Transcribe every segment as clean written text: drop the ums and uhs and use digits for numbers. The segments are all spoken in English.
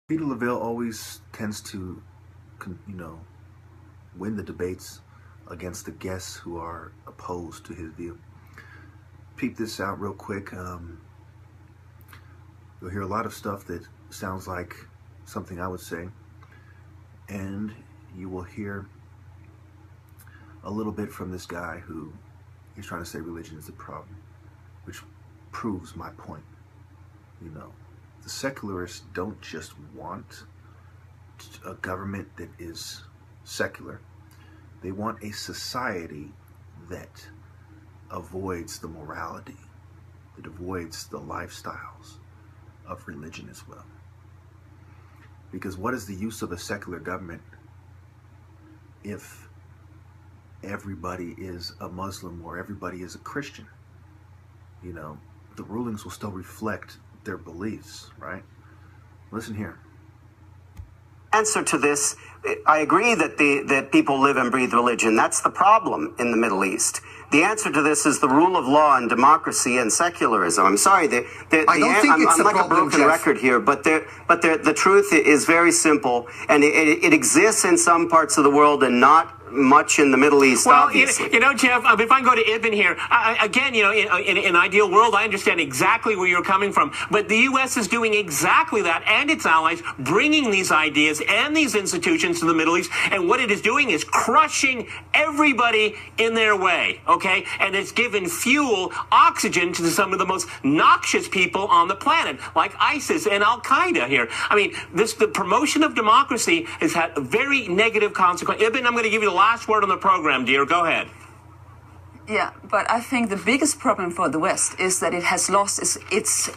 Peter Lavelle always tends to, win the debates against the guests who are opposed to his view. Peep this out real quick. You'll hear a lot of stuff that sounds like something I would say, and you will hear a little bit from this guy who is trying to say religion is the problem, which proves my point. The secularists don't just want a government that is secular. They want a society that avoids the morality, that avoids the lifestyles of religion as well. Because what is the use of a secular government if everybody is a Muslim or everybody is a Christian? The rulings will still reflect their beliefs, right? Listen here. Answer to this, I agree that people live and breathe religion. That's the problem in the Middle East. The answer to this is the rule of law and democracy and secularism. I'm sorry, I'm like a broken record here, but the truth is very simple, and it exists in some parts of the world and not much in the Middle East, obviously. Jeff, if I can go to Ibn here, again, in an ideal world, I understand exactly where you're coming from, but the U.S. is doing exactly that, and its allies, bringing these ideas and these institutions to the Middle East, and what it is doing is crushing everybody in their way, okay? And it's given fuel, oxygen to some of the most noxious people on the planet, like ISIS and Al-Qaeda here. I mean, the promotion of democracy has had very negative consequences. Ibn, I'm going to give you the last word on the program, dear. Go ahead. Yeah, but I think the biggest problem for the West is that it has lost its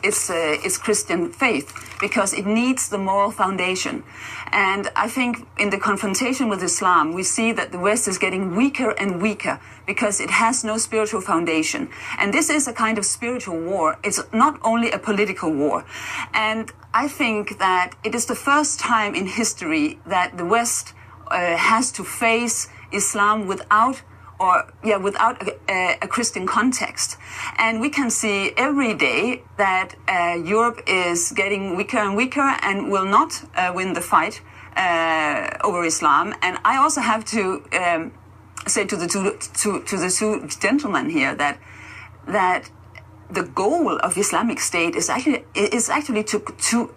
Christian faith because it needs the moral foundation. And I think in the confrontation with Islam, we see that the West is getting weaker and weaker because it has no spiritual foundation. And this is a kind of spiritual war. It's not only a political war. And I think that it is the first time in history that the West has to face Islam without a Christian context. And we can see every day that Europe is getting weaker and weaker and will not win the fight over Islam. And I also have to say to the two gentlemen here that the goal of Islamic State is actually to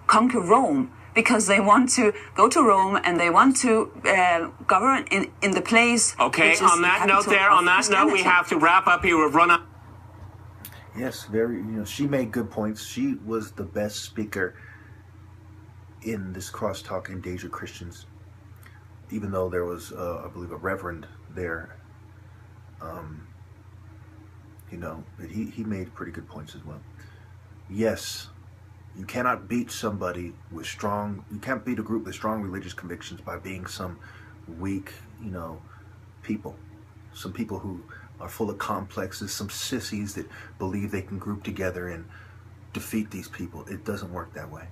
conquer Rome, because they want to go to Rome and they want to govern in the place. Okay, on that note, we have to wrap up here. We've run up. Yes, she made good points. She was the best speaker in this crosstalk Endangered Christians, even though there was, I believe, a reverend there. But he made pretty good points as well. Yes. You cannot beat somebody with you can't beat a group with strong religious convictions by being some weak, people. Some people who are full of complexes, some sissies that believe they can group together and defeat these people. It doesn't work that way,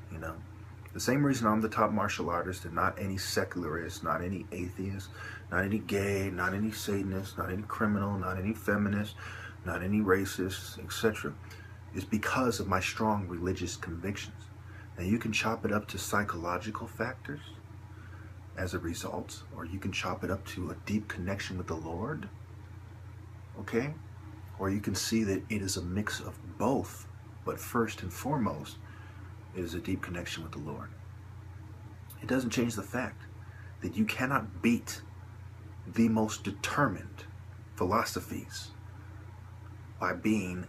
The same reason I'm the top martial artist and not any secularist, not any atheist, not any gay, not any Satanist, not any criminal, not any feminist, not any racist, etc., is because of my strong religious convictions. Now you can chop it up to psychological factors as a result, or you can chop it up to a deep connection with the Lord, okay? Or you can see that it is a mix of both, but first and foremost, it is a deep connection with the Lord. It doesn't change the fact that you cannot beat the most determined philosophies by being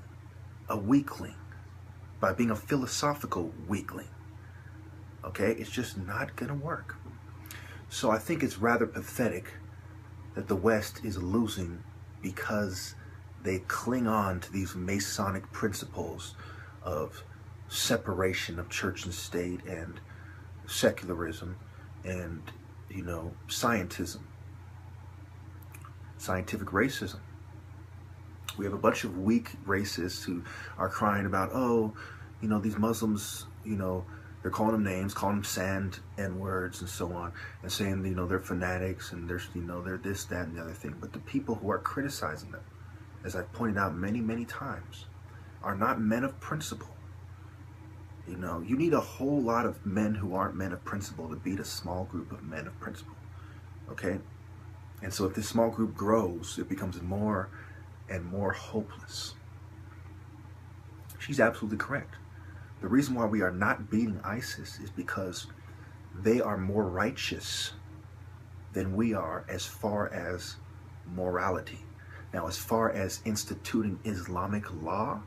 a weakling, by being a philosophical weakling. Okay, it's just not gonna work. So I think it's rather pathetic that the West is losing because they cling on to these Masonic principles of separation of church and state and secularism and, scientism, scientific racism. We have a bunch of weak racists who are crying about, these Muslims, they're calling them names, calling them sand N-words and so on, and saying, they're fanatics and they're this, that, and the other thing. But the people who are criticizing them, as I've pointed out many, many times, are not men of principle. You know, you need a whole lot of men who aren't men of principle to beat a small group of men of principle. Okay? And so if this small group grows, it becomes more and more hopeless. She's absolutely correct. The reason why we are not beating ISIS is because they are more righteous than we are as far as morality. Now, as far as instituting Islamic law,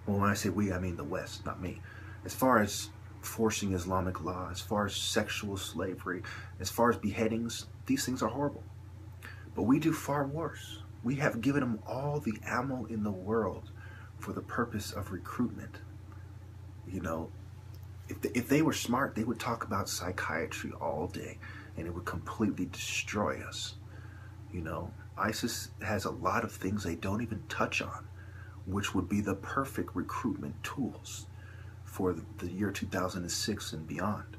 well, when I say we, I mean the West, not me. As far as forcing Islamic law, as far as sexual slavery, as far as beheadings, these things are horrible. But we do far worse. We have given them all the ammo in the world for the purpose of recruitment. You know, if they were smart, they would talk about psychiatry all day, and it would completely destroy us. You know, ISIS has a lot of things they don't even touch on, which would be the perfect recruitment tools for the year 2006 and beyond.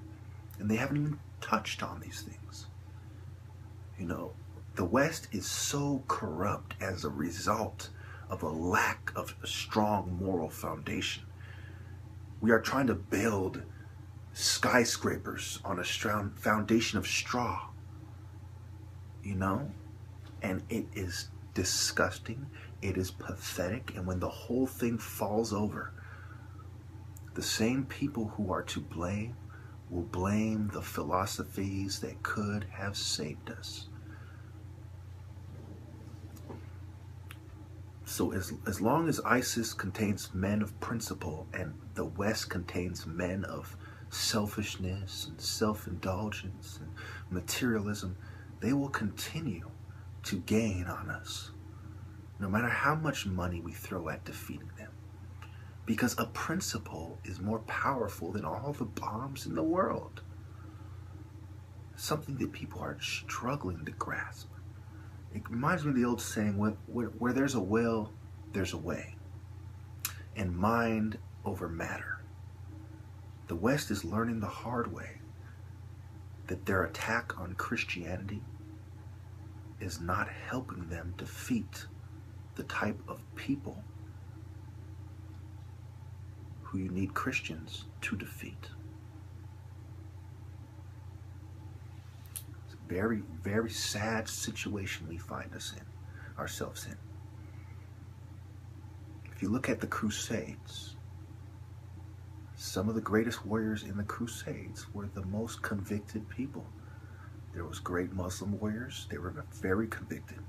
And they haven't even touched on these things. You know, the West is so corrupt as a result of a lack of a strong moral foundation. We are trying to build skyscrapers on a foundation of straw, you know? And it is disgusting. It is pathetic. And when the whole thing falls over, the same people who are to blame will blame the philosophies that could have saved us. So as long as ISIS contains men of principle and the West contains men of selfishness and self-indulgence and materialism, they will continue to gain on us, no matter how much money we throw at defeating them. Because a principle is more powerful than all the bombs in the world. Something that people are struggling to grasp. It reminds me of the old saying, where there's a will, there's a way. And mind over matter. The West is learning the hard way that their attack on Christianity is not helping them defeat the type of people who you need Christians to defeat. It's a very, very sad situation we find ourselves in. If you look at the Crusades, some of the greatest warriors in the Crusades were the most convicted people. There was great Muslim warriors. They were very convicted.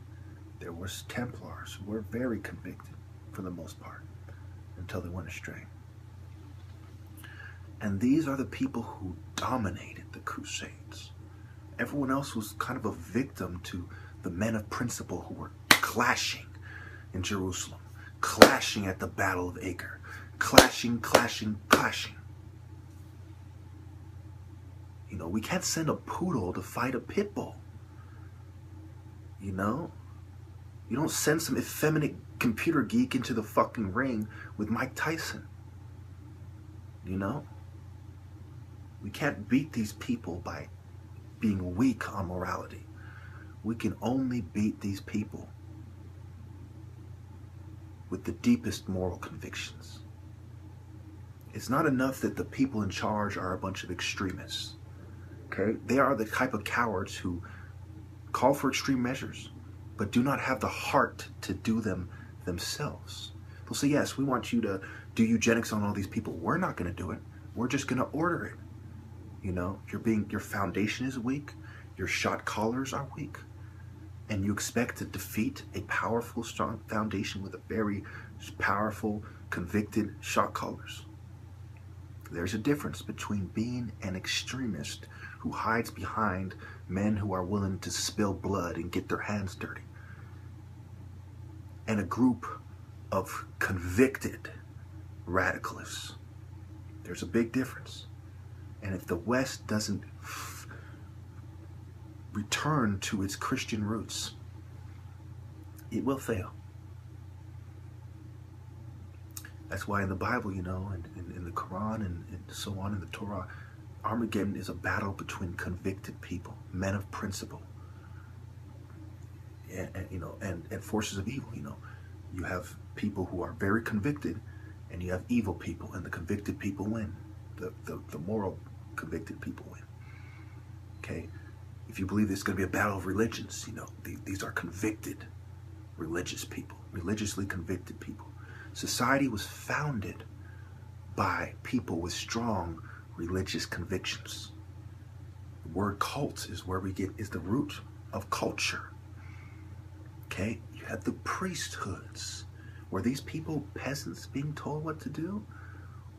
There was Templars who were very convicted for the most part until they went astray. And these are the people who dominated the Crusades. Everyone else was kind of a victim to the men of principle who were clashing in Jerusalem, clashing at the Battle of Acre, clashing. You know, we can't send a poodle to fight a pit bull. You know? You don't send some effeminate computer geek into the fucking ring with Mike Tyson. You know? We can't beat these people by being weak on morality. We can only beat these people with the deepest moral convictions. It's not enough that the people in charge are a bunch of extremists. Okay? They are the type of cowards who call for extreme measures, but do not have the heart to do them themselves. They'll say, yes, we want you to do eugenics on all these people. We're not going to do it. We're just going to order it. You know, your foundation is weak. Your shot callers are weak. And you expect to defeat a powerful, strong foundation with a very powerful, convicted shot callers. There's a difference between being an extremist who hides behind men who are willing to spill blood and get their hands dirty, and a group of convicted radicalists. There's a big difference. And if the West doesn't return to its Christian roots, it will fail. That's why in the Bible, you know, and in the Quran and so on in the Torah, Armageddon is a battle between convicted people, men of principle, and forces of evil. You know, you have people who are very convicted, and you have evil people, and the convicted people win. The moral convicted people win. Okay? If you believe there's going to be a battle of religions, you know, these are convicted religious people, religiously convicted people. Society was founded by people with strong religious convictions. The word cult is where is the root of culture. Okay? You had the priesthoods. Were these people peasants being told what to do?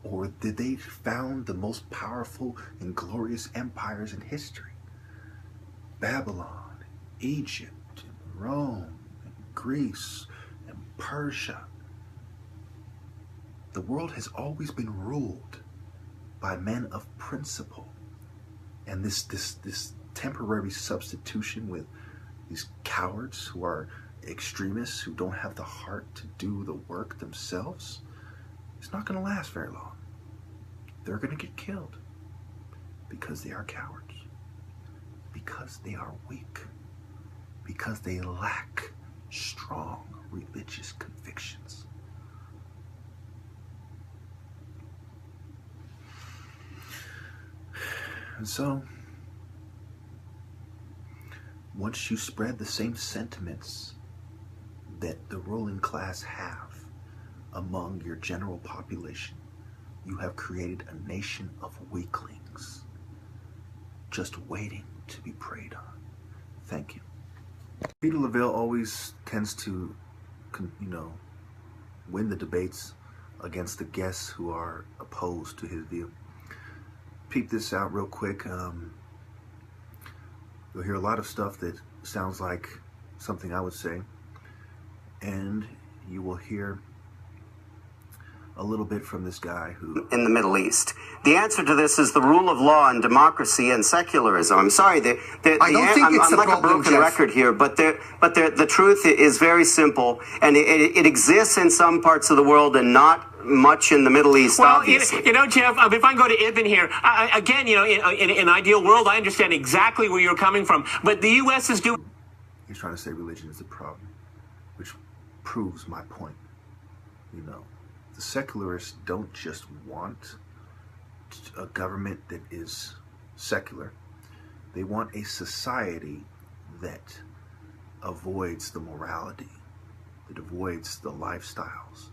Or did they found the most powerful and glorious empires in history? Babylon, Egypt, and Rome, and Greece, and Persia. The world has always been ruled by men of principle. And this temporary substitution with these cowards who are extremists, who don't have the heart to do the work themselves, it's not going to last very long. They're going to get killed because they are cowards, because they are weak, because they lack strong religious convictions. And so, once you spread the same sentiments that the ruling class have among your general population, you have created a nation of weaklings, just waiting to be preyed on. Thank you. Peter LaVille always tends to, win the debates against the guests who are opposed to his view. Peep this out real quick. You'll hear a lot of stuff that sounds like something I would say, and you will hear a little bit from this guy who... In the Middle East. The answer to this is the rule of law and democracy and secularism. I'm sorry, I don't think it's I'm like problem, a broken Jeff. record here, but the truth is very simple, and it exists in some parts of the world and not much in the Middle East, well, obviously. Jeff, if I can go to Ibn here, again, in an ideal world, I understand exactly where you're coming from, but the U.S. is doing... He's trying to say religion is the problem, which proves my point. The secularists don't just want a government that is secular. They want a society that avoids the morality, that avoids the lifestyles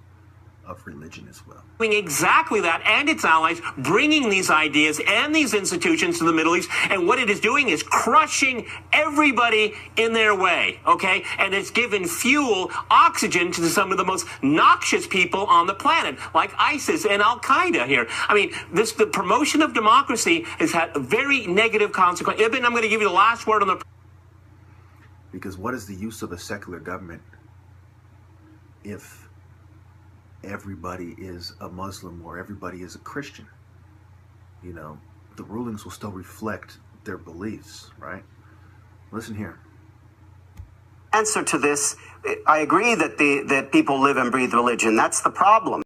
of religion as well. Doing exactly that, and its allies, bringing these ideas and these institutions to the Middle East, and what it is doing is crushing everybody in their way, okay? And it's given fuel, oxygen to some of the most noxious people on the planet, like ISIS and Al-Qaeda here. I mean, the promotion of democracy has had a very negative consequence. Ibn, I'm going to give you the last word on the... Because what is the use of a secular government if everybody is a Muslim or everybody is a Christian? The rulings will still reflect their beliefs, right? Listen here. Answer to this, I agree that people live and breathe religion. That's the problem.